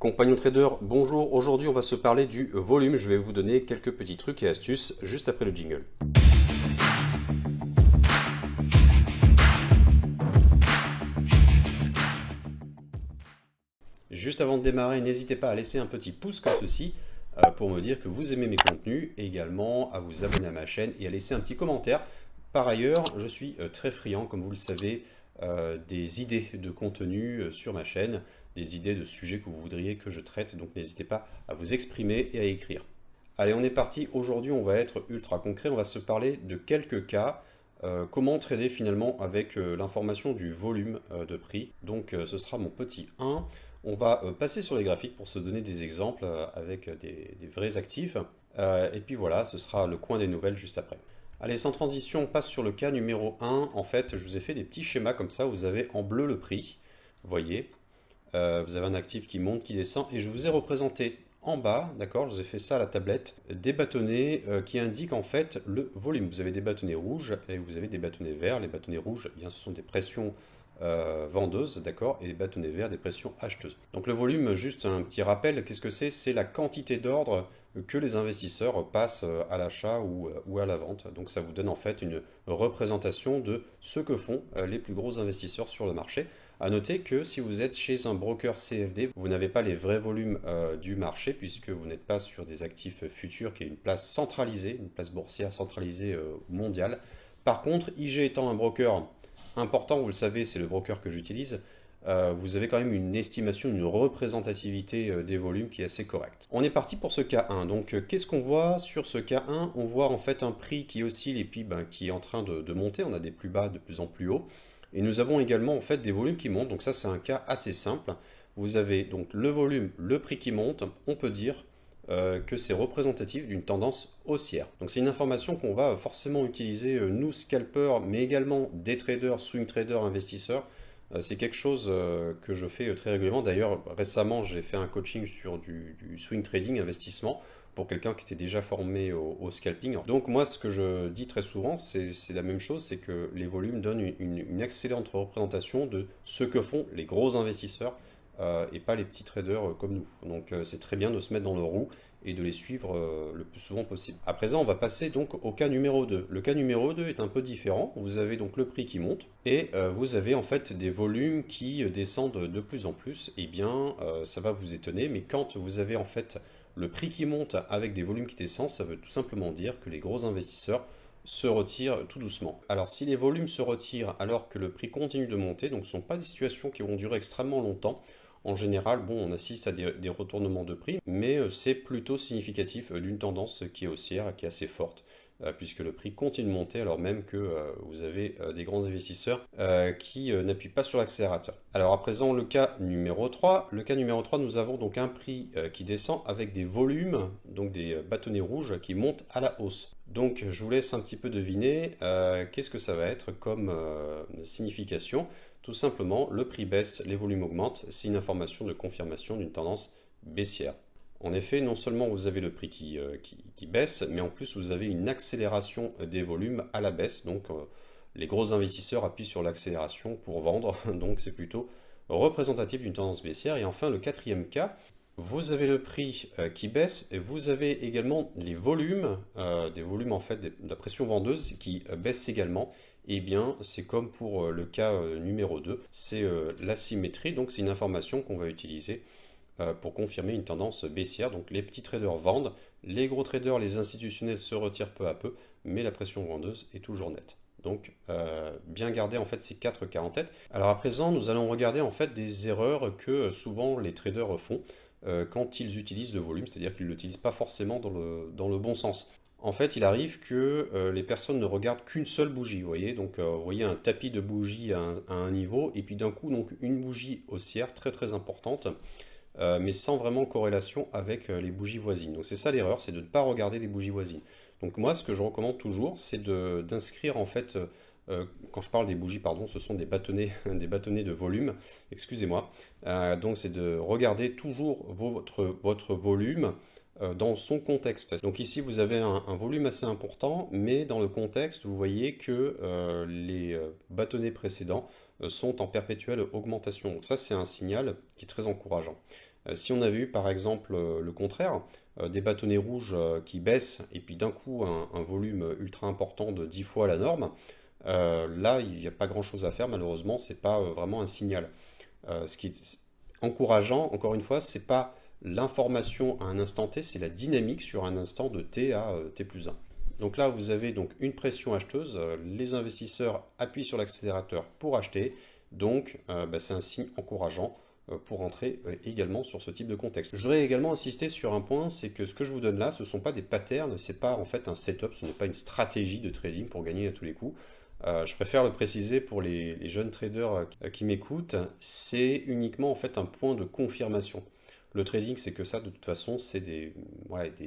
Compagnon trader, bonjour. Aujourd'hui, on va se parler du volume. Je vais vous donner quelques petits trucs et astuces juste après le jingle. Juste avant de démarrer, n'hésitez pas à laisser un petit pouce comme ceci pour me dire que vous aimez mes contenus et également à vous abonner à ma chaîne et à laisser un petit commentaire. Par ailleurs, je suis très friand, comme vous le savez, des idées de contenu sur ma chaîne, des idées de sujets que vous voudriez que je traite, donc n'hésitez pas à vous exprimer et à écrire. Allez, on est parti. Aujourd'hui, on va être ultra concret, on va se parler de quelques cas. Comment trader finalement avec l'information du volume de prix. Donc ce sera mon petit 1. On va passer sur les graphiques pour se donner des exemples avec des vrais actifs. Et puis voilà, ce sera le coin des nouvelles juste après. Allez, sans transition, on passe sur le cas numéro 1. En fait, je vous ai fait des petits schémas comme ça. Vous avez en bleu le prix. Vous voyez, vous avez un actif qui monte, qui descend. Et je vous ai représenté en bas, d'accord, je vous ai fait ça à la tablette, des bâtonnets qui indiquent en fait le volume. Vous avez des bâtonnets rouges et vous avez des bâtonnets verts. Les bâtonnets rouges, eh bien, ce sont des pressions vendeuses, d'accord, et les bâtonnets verts, des pressions acheteuses. Donc le volume, juste un petit rappel, qu'est-ce que c'est? C'est la quantité d'ordre que les investisseurs passent à l'achat ou à la vente. Donc ça vous donne en fait une représentation de ce que font les plus gros investisseurs sur le marché. À noter que si vous êtes chez un broker CFD, vous n'avez pas les vrais volumes du marché puisque vous n'êtes pas sur des actifs futurs qui est une place centralisée, une place boursière centralisée mondiale. Par contre, IG étant un broker important, vous le savez, c'est le broker que j'utilise, vous avez quand même une estimation, une représentativité des volumes qui est assez correcte. On est parti pour ce cas 1. Donc qu'est-ce qu'on voit sur ce cas 1? On voit en fait un prix qui oscille et puis qui est en train de monter. On a des plus bas de plus en plus haut. Et nous avons également en fait des volumes qui montent. Donc ça c'est un cas assez simple. Vous avez donc le volume, le prix qui monte. On peut dire que c'est représentatif d'une tendance haussière. Donc c'est une information qu'on va forcément utiliser nous scalpers, mais également des traders, swing traders, investisseurs. C'est quelque chose que je fais très régulièrement. D'ailleurs, récemment, j'ai fait un coaching sur du swing trading, investissement, pour quelqu'un qui était déjà formé au scalping. Donc moi, ce que je dis très souvent, c'est la même chose, c'est que les volumes donnent une excellente représentation de ce que font les gros investisseurs et pas les petits traders comme nous. Donc c'est très bien de se mettre dans le roue et de les suivre le plus souvent possible. À présent, on va passer donc au cas numéro 2. Le cas numéro 2 est un peu différent. Vous avez donc le prix qui monte et vous avez en fait des volumes qui descendent de plus en plus. Eh bien, ça va vous étonner, mais quand vous avez en fait le prix qui monte avec des volumes qui descendent, ça veut tout simplement dire que les gros investisseurs se retirent tout doucement. Alors si les volumes se retirent alors que le prix continue de monter, donc ce ne sont pas des situations qui vont durer extrêmement longtemps. En général, bon, on assiste à des retournements de prix, mais c'est plutôt significatif d'une tendance qui est haussière, qui est assez forte, puisque le prix continue de monter alors même que vous avez des grands investisseurs qui n'appuient pas sur l'accélérateur. Alors à présent, le cas numéro 3. Le cas numéro 3, nous avons donc un prix qui descend avec des volumes, donc des bâtonnets rouges qui montent à la hausse. Donc je vous laisse un petit peu deviner qu'est-ce que ça va être comme signification. Tout simplement, le prix baisse, les volumes augmentent, c'est une information de confirmation d'une tendance baissière. En effet, non seulement vous avez le prix qui baisse, mais en plus vous avez une accélération des volumes à la baisse. Donc les gros investisseurs appuient sur l'accélération pour vendre, donc c'est plutôt représentatif d'une tendance baissière. Et enfin, le quatrième cas, vous avez le prix qui baisse et vous avez également les volumes, des volumes en fait de la pression vendeuse qui baissent également. Eh bien, c'est comme pour le cas numéro 2, c'est l'asymétrie, donc c'est une information qu'on va utiliser pour confirmer une tendance baissière. Donc les petits traders vendent, les gros traders, les institutionnels se retirent peu à peu, mais la pression vendeuse est toujours nette. Donc bien garder en fait ces 4 cas en tête. Alors à présent, nous allons regarder en fait des erreurs que souvent les traders font quand ils utilisent le volume, c'est-à-dire qu'ils ne l'utilisent pas forcément dans le bon sens. En fait, il arrive que les personnes ne regardent qu'une seule bougie, vous voyez. Donc, vous voyez un tapis de bougies à un niveau, et puis d'un coup, donc une bougie haussière très très importante, mais sans vraiment corrélation avec les bougies voisines. Donc, c'est ça l'erreur, c'est de ne pas regarder les bougies voisines. Donc, moi, ce que je recommande toujours, c'est d'inscrire en fait, quand je parle des bougies, pardon, ce sont des bâtonnets, des bâtonnets de volume, excusez-moi. Donc, c'est de regarder toujours votre volume dans son contexte. Donc ici, vous avez un volume assez important, mais dans le contexte, vous voyez que les bâtonnets précédents sont en perpétuelle augmentation. Donc ça, c'est un signal qui est très encourageant. Si on avait eu par exemple le contraire, des bâtonnets rouges qui baissent et puis d'un coup un volume ultra important de 10 fois la norme, là il n'y a pas grand-chose à faire malheureusement, c'est pas vraiment un signal. Ce qui est encourageant, encore une fois, c'est pas l'information à un instant T, c'est la dynamique sur un instant de T à T plus 1. Donc là, vous avez donc une pression acheteuse, les investisseurs appuient sur l'accélérateur pour acheter, donc c'est un signe encourageant pour entrer également sur ce type de contexte. Je voudrais également insister sur un point, c'est que ce que je vous donne là, ce ne sont pas des patterns, ce n'est pas en fait un setup, ce n'est pas une stratégie de trading pour gagner à tous les coups. Je préfère le préciser pour les jeunes traders qui m'écoutent, c'est uniquement en fait un point de confirmation. Le trading, c'est que ça, de toute façon, c'est des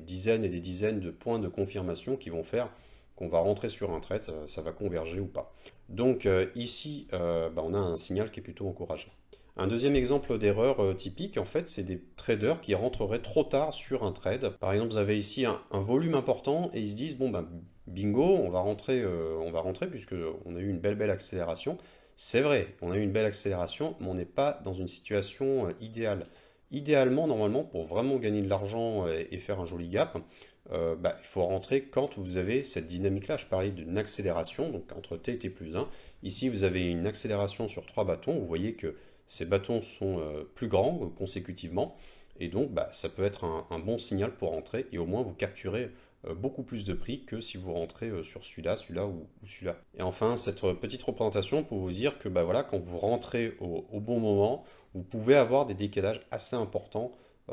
dizaines et des dizaines de points de confirmation qui vont faire qu'on va rentrer sur un trade, ça va converger ou pas. Donc ici, on a un signal qui est plutôt encourageant. Un deuxième exemple d'erreur typique, en fait, c'est des traders qui rentreraient trop tard sur un trade. Par exemple, vous avez ici un volume important et ils se disent, bon, bingo, on va rentrer puisqu'on a eu une belle accélération. C'est vrai, on a eu une belle accélération, mais on n'est pas dans une situation idéale. Idéalement, normalement, pour vraiment gagner de l'argent et faire un joli gap, il faut rentrer quand vous avez cette dynamique-là. Je parlais d'une accélération, donc entre T et T plus 1. Ici, vous avez une accélération sur 3 bâtons. Vous voyez que ces bâtons sont plus grands consécutivement. Et donc, ça peut être un bon signal pour rentrer. Et au moins, vous capturez beaucoup plus de prix que si vous rentrez sur celui-là ou celui-là. Et enfin, cette petite représentation pour vous dire que quand vous rentrez au bon moment, vous pouvez avoir des décalages assez importants,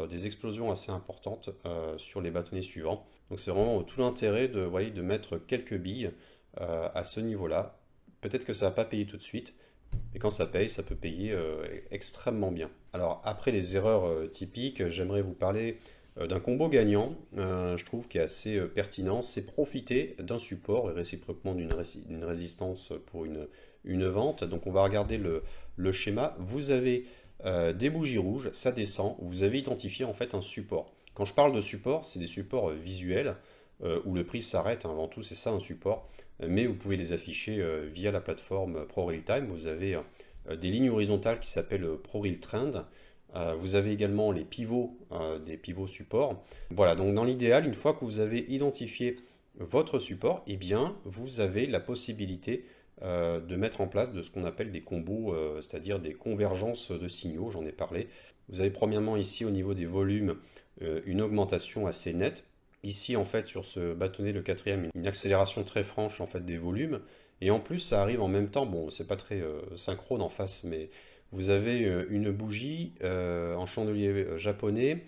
des explosions assez importantes sur les bâtonnets suivants. Donc c'est vraiment tout l'intérêt de mettre quelques billes à ce niveau-là. Peut-être que ça ne va pas payer tout de suite, mais quand ça paye, ça peut payer extrêmement bien. Alors après les erreurs typiques, j'aimerais vous parler d'un combo gagnant, je trouve qui est assez pertinent, c'est profiter d'un support et réciproquement d'une résistance pour une vente. Donc on va regarder le schéma. Vous avez des bougies rouges, ça descend, vous avez identifié en fait un support. Quand je parle de support, c'est des supports visuels où le prix s'arrête, avant tout c'est ça un support, mais vous pouvez les afficher via la plateforme ProRealTime. Vous avez des lignes horizontales qui s'appellent ProRealTrend. Vous avez également les pivots, des pivots supports. Voilà, donc dans l'idéal, une fois que vous avez identifié votre support, eh bien, vous avez la possibilité de mettre en place de ce qu'on appelle des combos, c'est-à-dire des convergences de signaux, j'en ai parlé. Vous avez premièrement ici au niveau des volumes une augmentation assez nette. Ici en fait sur ce bâtonnet, le quatrième, une accélération très franche en fait des volumes. Et en plus ça arrive en même temps, bon c'est pas très synchrone en face, mais vous avez une bougie en chandelier japonais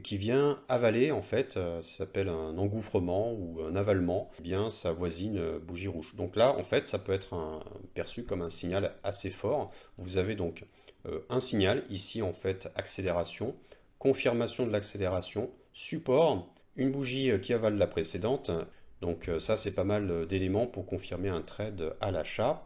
qui vient avaler en fait, ça s'appelle un engouffrement ou un avalement, eh bien sa voisine bougie rouge. Donc là en fait ça peut être perçu comme un signal assez fort. Vous avez donc un signal, ici en fait accélération, confirmation de l'accélération, support, une bougie qui avale la précédente. Donc ça c'est pas mal d'éléments pour confirmer un trade à l'achat.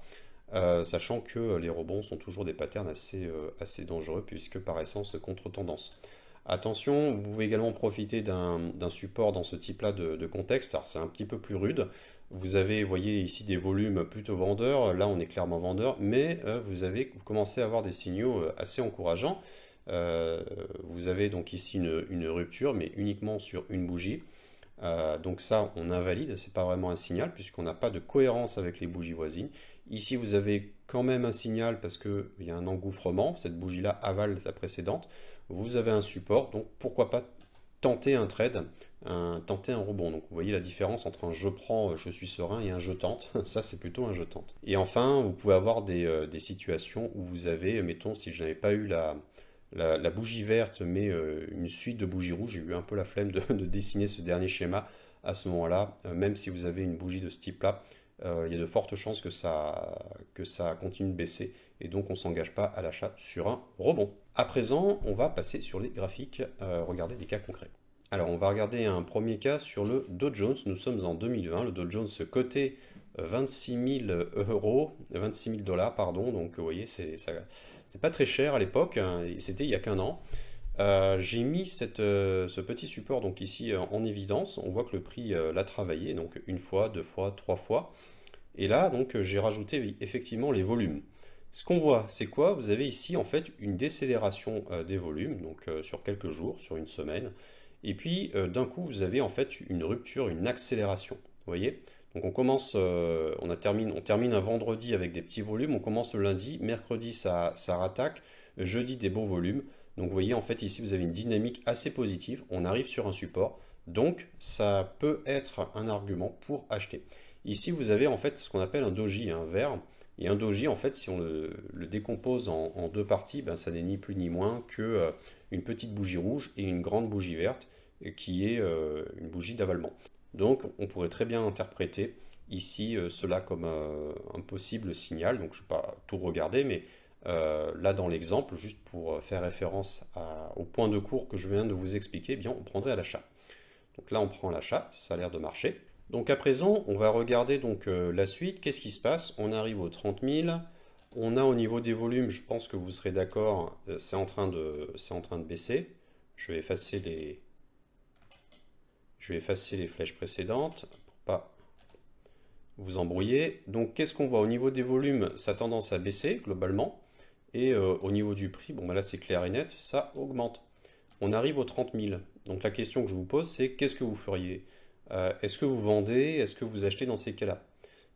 Sachant que les rebonds sont toujours des patterns assez dangereux puisque par essence contre-tendance. Attention, vous pouvez également profiter d'un support dans ce type-là de contexte. Alors c'est un petit peu plus rude. Vous voyez ici des volumes plutôt vendeurs. Là on est clairement vendeur, mais vous commencez à avoir des signaux assez encourageants. Vous avez donc ici une rupture, mais uniquement sur une bougie. Donc ça, on invalide, c'est pas vraiment un signal puisqu'on n'a pas de cohérence avec les bougies voisines. Ici, vous avez quand même un signal parce qu'il y a un engouffrement, cette bougie-là avale la précédente. Vous avez un support, donc pourquoi pas tenter un trade, tenter un rebond. Donc vous voyez la différence entre un je prends, je suis serein et un je tente. Ça, c'est plutôt un je tente. Et enfin, vous pouvez avoir des situations où vous avez, mettons, si je n'avais pas eu la bougie verte, mais une suite de bougies rouges. J'ai eu un peu la flemme de dessiner ce dernier schéma à ce moment-là. Même si vous avez une bougie de ce type-là, il y a de fortes chances que ça continue de baisser. Et donc, on ne s'engage pas à l'achat sur un rebond. À présent, on va passer sur les graphiques, regarder des cas concrets. Alors, on va regarder un premier cas sur le Dow Jones. Nous sommes en 2020. Le Dow Jones cotait 26 000 euros, 26 000 dollars, pardon. Donc, vous voyez, c'est pas très cher à l'époque, c'était il y a qu'un an. J'ai mis ce petit support donc ici en évidence. On voit que le prix l'a travaillé, donc une fois, deux fois, trois fois. Et là, donc, j'ai rajouté effectivement les volumes. Ce qu'on voit, c'est quoi? Vous avez ici en fait une décélération des volumes, donc sur quelques jours, sur une semaine. Et puis d'un coup, vous avez en fait une rupture, une accélération. Vous voyez? Donc on commence, on termine un vendredi avec des petits volumes, on commence le lundi, mercredi ça rattaque, jeudi des beaux volumes. Donc vous voyez en fait ici vous avez une dynamique assez positive, on arrive sur un support, donc ça peut être un argument pour acheter. Ici vous avez en fait ce qu'on appelle un doji, un vert. Et un doji, en fait, si on le décompose en deux parties, ben, ça n'est ni plus ni moins que une petite bougie rouge et une grande bougie verte, qui est une bougie d'avalement. Donc, on pourrait très bien interpréter ici cela comme un possible signal. Donc, je ne vais pas tout regarder, mais là, dans l'exemple, juste pour faire référence au point de cours que je viens de vous expliquer, eh bien, on prendrait à l'achat. Donc là, on prend l'achat, ça a l'air de marcher. Donc à présent, on va regarder donc la suite. Qu'est-ce qui se passe? On arrive aux 30 000. On a au niveau des volumes, je pense que vous serez d'accord, c'est en train de baisser. Je vais effacer les flèches précédentes pour pas vous embrouiller. Donc qu'est-ce qu'on voit? Au niveau des volumes, ça a tendance à baisser globalement. Et au niveau du prix, bon bah là c'est clair et net, ça augmente. On arrive aux 30 000. Donc la question que je vous pose, c'est qu'est-ce que vous feriez? Est-ce que vous vendez? Est-ce que vous achetez dans ces cas-là?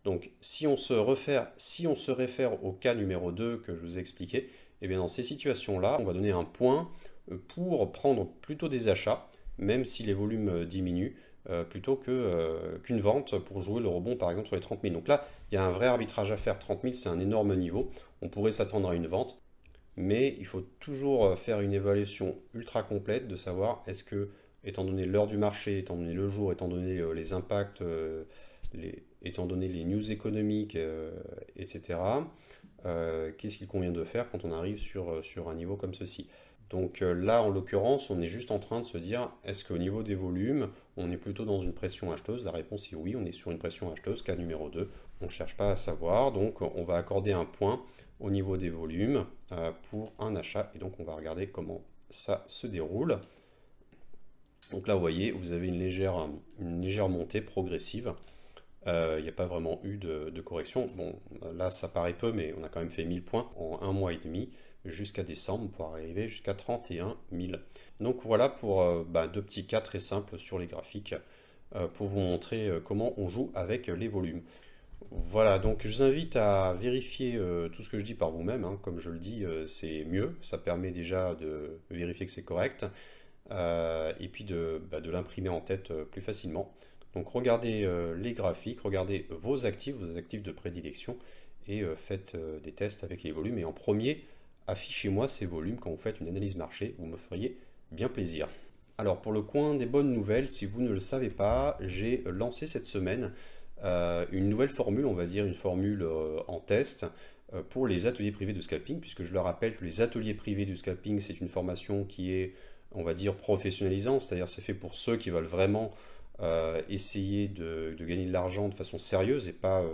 Donc, si on se réfère au cas numéro 2 que je vous ai expliqué, eh bien dans ces situations-là, on va donner un point pour prendre plutôt des achats, même si les volumes diminuent, plutôt qu'une vente pour jouer le rebond par exemple sur les 30 000. Donc là, il y a un vrai arbitrage à faire. 30 000, c'est un énorme niveau. On pourrait s'attendre à une vente, mais il faut toujours faire une évaluation ultra complète de savoir est-ce que, étant donné l'heure du marché, étant donné le jour, étant donné les impacts, étant donné les news économiques, etc., qu'est-ce qu'il convient de faire quand on arrive sur un niveau comme ceci? Donc là, en l'occurrence, on est juste en train de se dire, est-ce qu'au niveau des volumes, on est plutôt dans une pression acheteuse? La réponse est oui, on est sur une pression acheteuse, cas numéro 2. On ne cherche pas à savoir, donc on va accorder un point au niveau des volumes pour un achat, et donc on va regarder comment ça se déroule. Donc là, vous voyez, vous avez une légère montée progressive. Il n'y a pas vraiment eu de correction. Bon, là, ça paraît peu, mais on a quand même fait 1000 points en un mois et demi jusqu'à décembre pour arriver jusqu'à 31 000. Donc voilà pour deux petits cas très simples sur les graphiques pour vous montrer comment on joue avec les volumes. Voilà, donc je vous invite à vérifier tout ce que je dis par vous-même. Hein. Comme je le dis, c'est mieux. Ça permet déjà de vérifier que c'est correct et puis de l'imprimer en tête plus facilement. Donc regardez les graphiques, regardez vos actifs de prédilection et faites des tests avec les volumes. Et en premier, affichez-moi ces volumes quand vous faites une analyse marché, vous me feriez bien plaisir. Alors pour le coin des bonnes nouvelles, si vous ne le savez pas, j'ai lancé cette semaine une nouvelle formule, on va dire une formule en test pour les ateliers privés de scalping, puisque je le rappelle que les ateliers privés du scalping, c'est une formation qui est, on va dire, professionnalisante, c'est-à-dire c'est fait pour ceux qui veulent vraiment essayer de gagner de l'argent de façon sérieuse et pas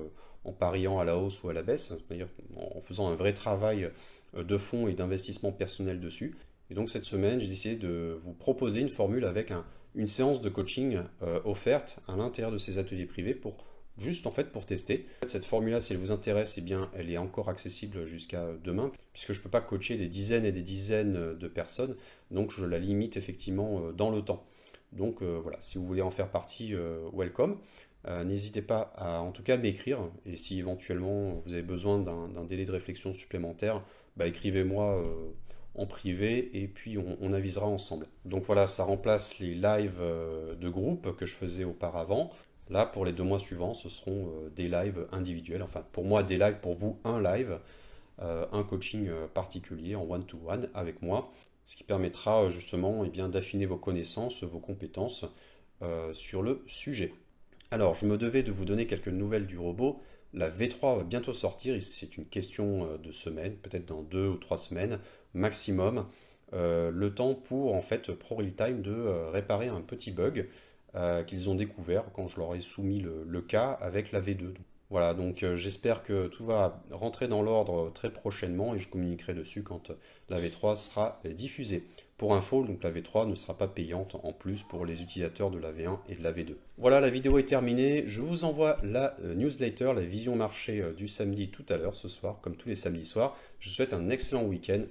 en pariant à la hausse ou à la baisse, c'est-à-dire en faisant un vrai travail de fond et d'investissement personnel dessus. Et donc cette semaine, j'ai décidé de vous proposer une formule avec une séance de coaching offerte à l'intérieur de ces ateliers privés pour juste en fait pour tester. Cette formule-là, si elle vous intéresse, eh bien, elle est encore accessible jusqu'à demain, puisque je ne peux pas coacher des dizaines et des dizaines de personnes, donc je la limite effectivement dans le temps. Donc voilà, si vous voulez en faire partie, welcome. N'hésitez pas à en tout cas m'écrire, et si éventuellement vous avez besoin d'un délai de réflexion supplémentaire, écrivez-moi en privé et puis on avisera ensemble. Donc voilà, ça remplace les lives de groupe que je faisais auparavant. Là, pour les 2 mois suivants, ce seront des lives individuels. Enfin, pour moi, des lives, pour vous, un live, un coaching particulier en one-to-one avec moi, ce qui permettra justement d'affiner vos connaissances, vos compétences sur le sujet. Alors, je me devais de vous donner quelques nouvelles du robot. La V3 va bientôt sortir, et c'est une question de semaines, peut-être dans 2 ou 3 semaines maximum. Le temps pour, en fait, ProRealTime de réparer un petit bug qu'ils ont découvert quand je leur ai soumis le cas avec la V2. Voilà, donc j'espère que tout va rentrer dans l'ordre très prochainement et je communiquerai dessus quand la V3 sera diffusée. Pour info, donc la V3 ne sera pas payante en plus pour les utilisateurs de la V1 et de la V2. Voilà, la vidéo est terminée. Je vous envoie la newsletter, la vision marché du samedi tout à l'heure, ce soir, comme tous les samedis soirs. Je vous souhaite un excellent week-end.